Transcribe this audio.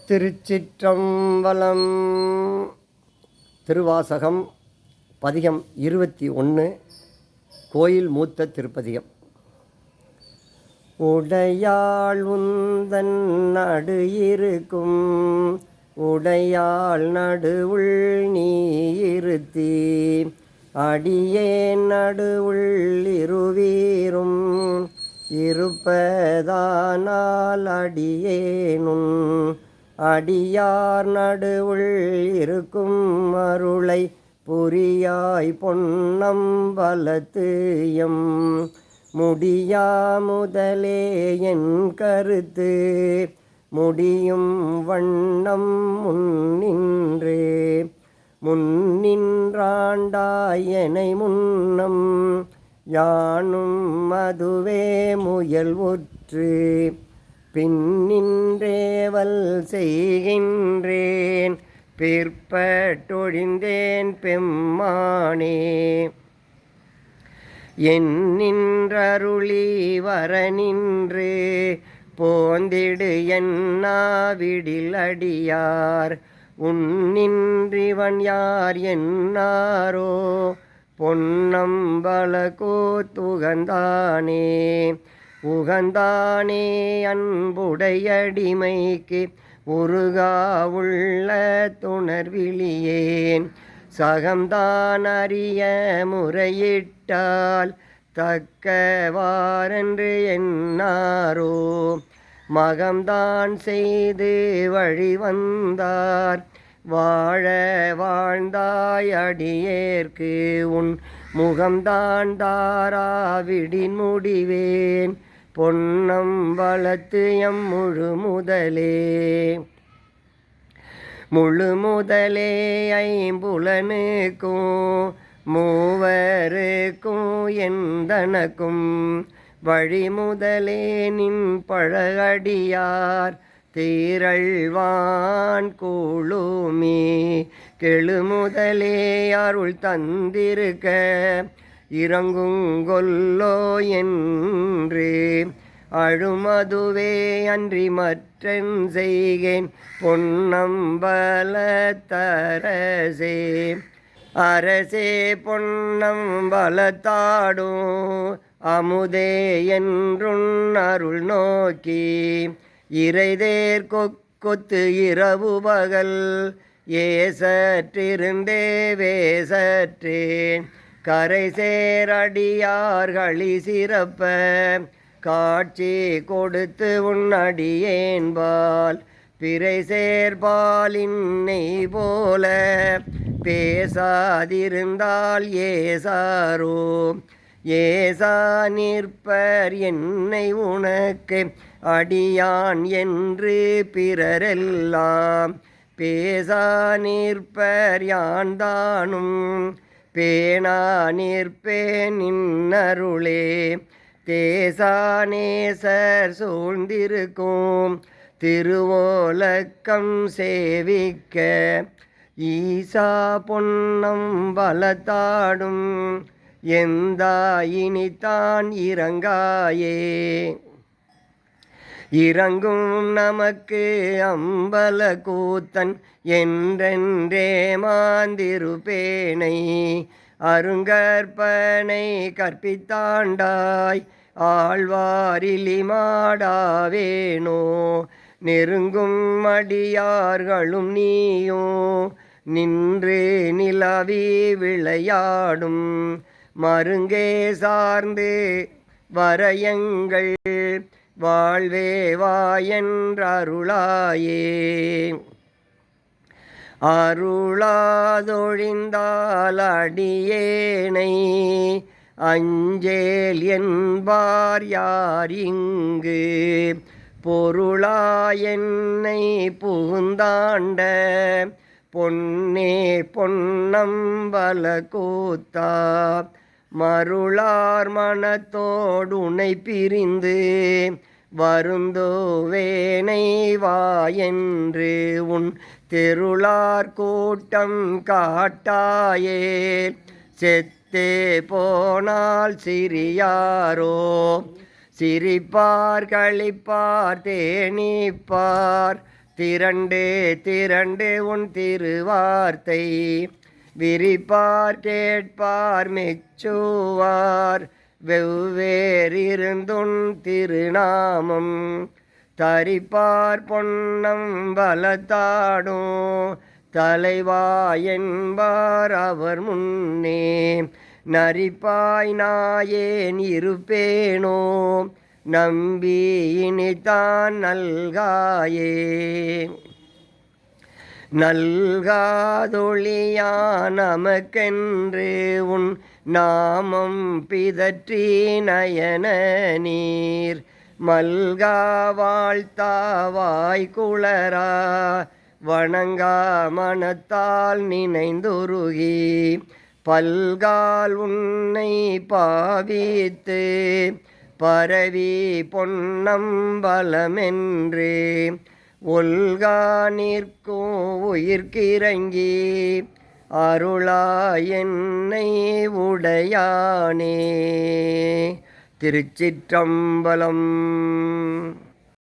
திருச்சிற்றம்பலம். திருவாசகம் பதிகம் 21. கோயில் மூத்த திருப்பதிகம். உடையாள் உந்தன் நடு இருக்கும் உடையாள் நடுவுள் நீ இருத்தி அடியேன் நடுவுள் இருவீரும் இருப்பதானால் அடியேனும் அடியார் நடுவுள் இருக்கும் அருளை புரியாய் பொன்னம்பலத்து எம் முடியா முதலே என் கருத்து முடியும் வண்ணம் முன்னின்றாண்டாயனை முன்னம் யானும் அதுவே முயல் உற்று பின்னின்றேவல் செய்கின்றேன் பிற்பட்டொழிந்தேன் பெம்மானே. என் நின்றருளி வர நின்று போந்திடு என்னாவிடில் அடியார் உன்னின்றிவன் யார் என்னாரோ பொன்னம்பல கூத்துகந்தானே. உகந்தானே அன்புடையடிமைக்கு உருகா உள்ள துணர்விலியேன் சகம்தான் அறிய முறையிட்டால் தக்கவாரென்று என்னாரோ மகம்தான் செய்து வழிவந்தார் வாழ வாழ்ந்தாய் அடியேற்கு உன் முகம்தான் தாராவிடின் முடிவேன் பொன்னம்பலத்து எம் முழு முதலே ஐம்புலனுக்கும் மூவருக்கும் எந்தனக்கும் வழிமுதலே நின் பழகடியார் தீரழ்வான் கூழுமி கெழுமுதலே அருள் தந்திருக்க இறங்குங்கொல்லோ என்று அழுமதுவே அன்றி மற்றன் செய்கேன் பொன்னம்பலத்தரசே. அரசே பொன்னம்பலத்தாடும் அமுதே என்றுன் அருள் நோக்கி இறைதேர் கொத்து இரவு பகல் ஏசற்றிருந்தே வேசற்றேன் கரை சேரடியார்களி சிறப்ப காட்சி கொடுத்து உன்னடியேன்பால் பிறை சேர்பாலின் நெய் போல பேசாதிருந்தால் ஏசாரோ ஏசா நிற்பர் என்னை உனக்கு அடியான் என்று பிறரெல்லாம் பேசா நிற்பர் யான் தானும் பேணா நிற்பேன் நின்னருளே. தேசானேசர் சூழ்ந்திருக்கும் திருவோலக்கம் சேவிக்க ஈசா பொன்னம்பலத்தாடும் எந்தாயினித்தான் இறங்காயே. இறங்கும் நமக்கு அம்பல கூத்தன் என்றென்றே மாந்திருப்பேனை அருங்கற்பனை கற்பித்தாண்டாய் ஆழ்வாரிலி மாடாவேனோ நெருங்கும் அடியார்களும் நீயோ நின்று நிலவி விளையாடும் மருங்கே சார்ந்து வரையங்கள் வாழ்வே வாயென்றருளாயே. அருளாதொழிந்தால் அடியேனை அஞ்சேல் என்பார் யார் இங்கு பொருளா என்னை புகுந்தாண்ட பொன்னே பொன்னம்பல கூத்தா மருளார் மனத்தோடுனை பிரிந்து வருந்தோவேனை வாயென்று உன் தெருளார் கூட்டம் காட்டாயே. செத்தே போனால் சிறியாரோ சிரிப்பார் களிப்பார் தேனிப்பார் திரண்டு திரண்டு உன் திருவார்த்தை விரிப்பார் கேட்பார் மெச்சுவார் வெவ்வேறிருந்துன் திருநாமம் தரிப்பார் பொன்னம் பலத்தாடும் தலைவா என்பார் அவர் முன்னே நரிப்பாய் நாயேன் இருப்பேனோ நம்பி இனித்தான் நல்காயே நல்காதொழியா நமக்கென்று உன் நாமம் பிதற்றி நயன நீர் மல்கா வாழ்த்தாவாய் குளரா வணங்கா மனத்தால் நினைந்துருகி பல்கால் உன்னை பாவித்து பரவி பொன்னம்பலமென்று ஒல்கா நிற்கும் உயிர்க்கிறங்கி அருளா என்னை உடையானே. திருச்சிற்றம்பலம்.